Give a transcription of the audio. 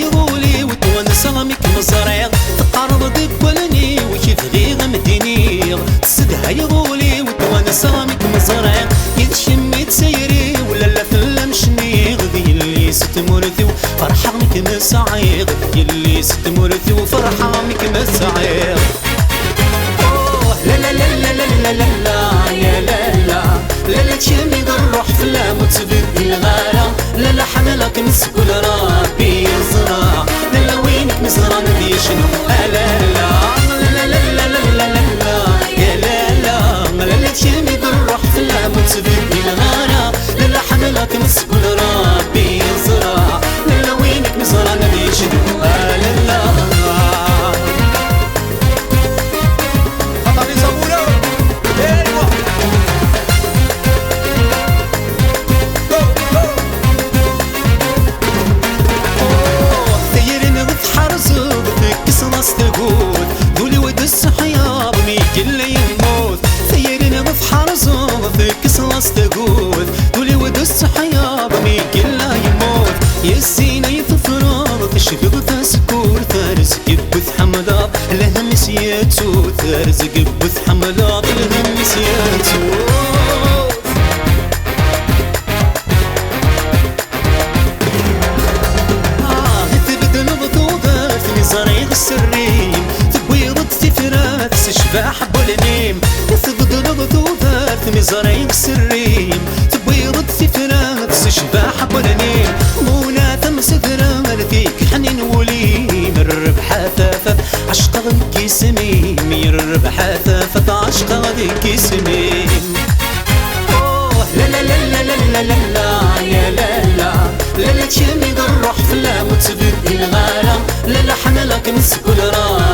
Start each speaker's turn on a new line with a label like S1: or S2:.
S1: يغولي وتونس رامك مزريغ تقرب دبلني وكيف غير مديني تسدها يغولي وتونس رامك مزريغ يتشمي تسيري ولا لا فلا مشني غذي اللي ستمرثي وفرحة مك مسعيغ اللي ستمرثي وفرحة مك مسعيغ لا لا لا لا لا لا لا يا لا لا لا لا تشمي الروح في اللام وتبدي الغالة لا لا حملك مسكول ربي يزرع لا لا وينك مزرع نبي شنو لا لا لا لا لا لا لا لا يا لا لا لا لا تشمي الروح في اللام وتبدي الغالة لا لا حملك مسكول ربي يزرع لا لا وينك مزرع نبي شنو لا لا تقول دولي ودس حياض ميك اللي يموت ثيرنا بفحر زوض في قصص تقول دولي ودس حياض ميك اللي يموت يسينا يثفرض تشبغ تسكور ثارز قبث حملات لهم مسياتو ثارز قبث حملات لهم مسياتو صريغ السريم تبويض تفرات تشبح بولنيم تفضل غذوذات مزريغ السريم تبويض تفرات تشبح بولنيم مونا تمس ثراتيك حنين وليم الربح ثافت عشق ذيك سميم الربح ثافت عشق ذيك سميم لا لا لا لا لا لا لا يا لا لا لا لا تشمي الروح في اللام وتبدي الغالة لا لا حملك مسكول راه